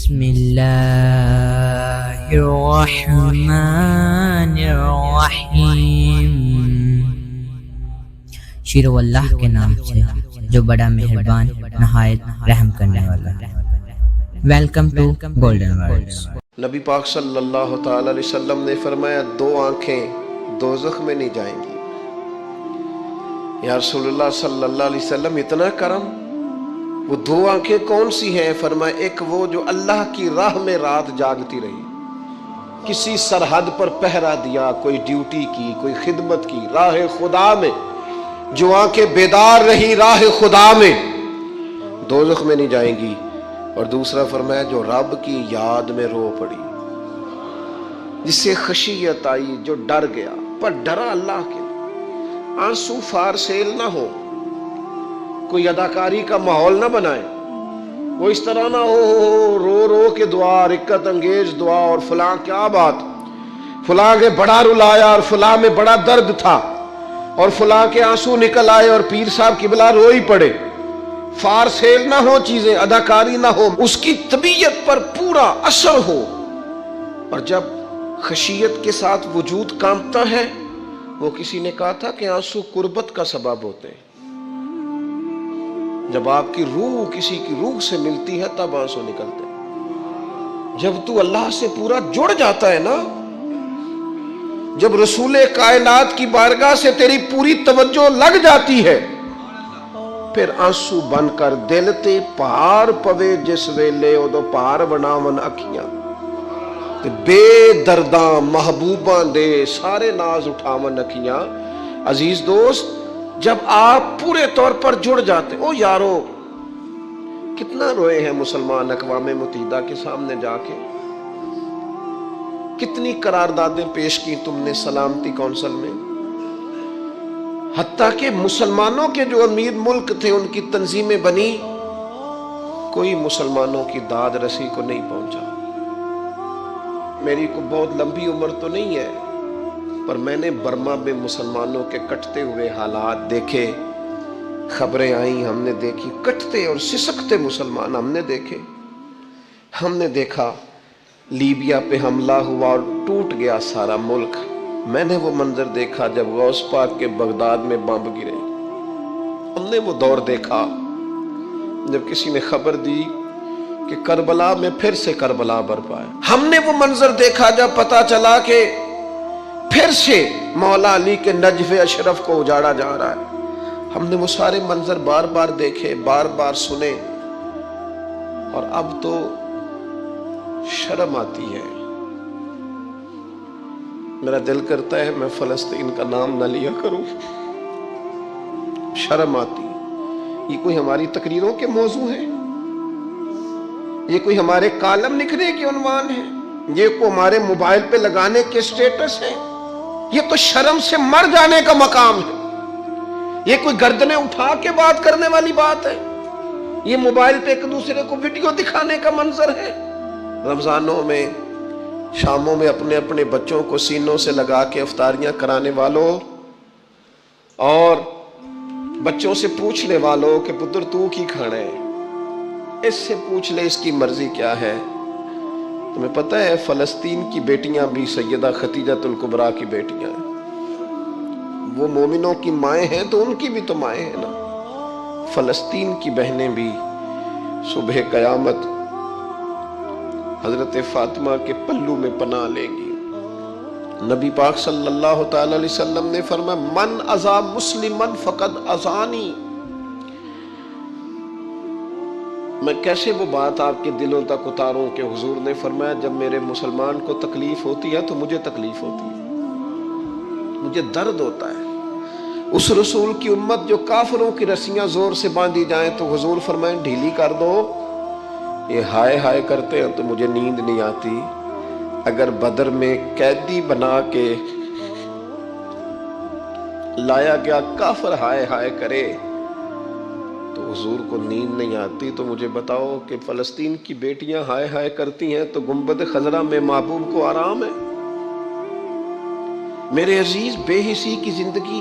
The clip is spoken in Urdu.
بسم اللہ الرحمن الرحیم۔ شروع اللہ کے نام سے جو بڑا مہربان نہایت رحم کرنے والا۔ Welcome to golden words. نبی پاک صلی اللہ تعالی علیہ وسلم نے فرمایا 2 آنکھیں دوزخ میں نہیں جائیں گی۔ یا رسول اللہ صلی اللہ علیہ وسلم اتنا کرم، وہ 2 آنکھیں کون سی ہیں؟ فرمایا ایک وہ جو اللہ کی راہ میں رات جاگتی رہی، کسی سرحد پر پہرا دیا، کوئی ڈیوٹی کی، کوئی خدمت کی، راہ خدا میں جو آنکھیں بیدار رہی راہ خدا میں، دوزخ میں نہیں جائیں گی۔ اور دوسرا فرمایا جو رب کی یاد میں رو پڑی، جس سے خشیت آئی، جو ڈر گیا، پر ڈرا اللہ کے، آنسو فارسیل نہ ہو، کوئی اداکاری کا ماحول نہ بنائے، وہ اس طرح نہ ہو رو رو کے دعا، رکت انگیز دعا، اور فلاں کیا بات، فلاں کے بڑا رلایا اور فلاں میں بڑا درد تھا اور فلاں کے آنسو نکل آئے اور پیر صاحب قبلہ رو ہی پڑے۔ فارسیل نہ ہو چیزیں، اداکاری نہ ہو، اس کی طبیعت پر پورا اثر ہو۔ اور جب خشیت کے ساتھ وجود کانپتا ہے، وہ کسی نے کہا تھا کہ آنسو قربت کا سبب ہوتے ہیں۔ جب آپ کی روح کسی کی روح سے ملتی ہے تب آنسو نکلتے ہیں۔ جب تو اللہ سے پورا جڑ جاتا ہے نا، جب رسول کائنات کی بارگاہ سے تیری پوری توجہ لگ جاتی ہے، پھر آنسو بن کر دل تے پار پوے جس ویلے ادو پار بناون اکھیاں، تے بے درداں محبوباں دے سارے ناز اٹھاون اکھیاں۔ عزیز دوست، جب آپ پورے طور پر جڑ جاتے، او یارو کتنا روئے ہیں مسلمان اقوام متحدہ کے سامنے جا کے، کتنی قراردادیں پیش کی تم نے سلامتی کونسل میں، حتیٰ کہ مسلمانوں کے جو امیر ملک تھے ان کی تنظیمیں بنی، کوئی مسلمانوں کی داد رسی کو نہیں پہنچا۔ میری کو بہت لمبی عمر تو نہیں ہے، پر میں نے برما میں مسلمانوں کے کٹتے ہوئے حالات دیکھے، خبریں آئیں، ہم نے دیکھی، کٹتے اور سسکتے مسلمان ہم نے دیکھے۔ ہم نے دیکھا لیبیا پہ حملہ ہوا اور ٹوٹ گیا سارا ملک۔ میں نے وہ منظر دیکھا جب غوث پاک کے بغداد میں بمب گرے۔ ہم نے وہ دور دیکھا جب کسی نے خبر دی کہ کربلا میں پھر سے کربلا برپا ہے۔ ہم نے وہ منظر دیکھا جب پتا چلا کہ پھر سے مولا علی کے نجف اشرف کو اجاڑا جا رہا ہے۔ ہم نے وہ سارے منظر بار بار دیکھے، بار بار سنے، اور اب تو شرم آتی ہے۔ میرا دل کرتا ہے میں فلسطین کا نام نہ لیا کروں، شرم آتی۔ یہ کوئی ہماری تقریروں کے موضوع ہیں؟ یہ کوئی ہمارے کالم لکھنے کے عنوان ہیں؟ یہ کوئی ہمارے موبائل پہ لگانے کے سٹیٹس ہیں؟ یہ تو شرم سے مر جانے کا مقام ہے۔ یہ کوئی گردنیں اٹھا کے بات کرنے والی بات ہے؟ یہ موبائل پہ ایک دوسرے کو ویڈیو دکھانے کا منظر ہے؟ رمضانوں میں شاموں میں اپنے اپنے بچوں کو سینوں سے لگا کے افطاریاں کرانے والوں، اور بچوں سے پوچھنے والوں کہ پتر تو کی کھانا ہے، اس سے پوچھ لے اس کی مرضی کیا ہے۔ تمہیں پتہ ہے فلسطین کی بیٹیاں بھی سیدہ ختیجۃ الکبریٰ کی بیٹیاں ہیں، وہ مومنوں کی مائیں ہیں تو ان کی بھی تو مائیں ہیں نا۔ فلسطین کی بہنیں بھی صبح قیامت حضرت فاطمہ کے پلو میں پناہ لیں گی۔ نبی پاک صلی اللہ تعالی علیہ وسلم نے فرمایا من اذا مسلمن فقد اذانی۔ میں کیسے وہ بات آپ کے دلوں تک اتاروں کہ حضور نے فرمایا جب میرے مسلمان کو تکلیف ہوتی ہے تو مجھے تکلیف ہوتی ہے، مجھے درد ہوتا ہے۔ اس رسول کی امت جو کافروں کی رسیاں زور سے باندھی جائیں تو حضور فرمائیں ڈھیلی کر دو، یہ ہائے ہائے کرتے ہیں تو مجھے نیند نہیں آتی۔ اگر بدر میں قیدی بنا کے لایا گیا کافر ہائے ہائے کرے تو حضور کو نیند نہیں آتی، تو مجھے بتاؤ کہ فلسطین کی بیٹیاں ہائے ہائے کرتی ہیں تو گنبد خضرا میں محبوب کو آرام ہے؟ میرے عزیز، بے حسی کی زندگی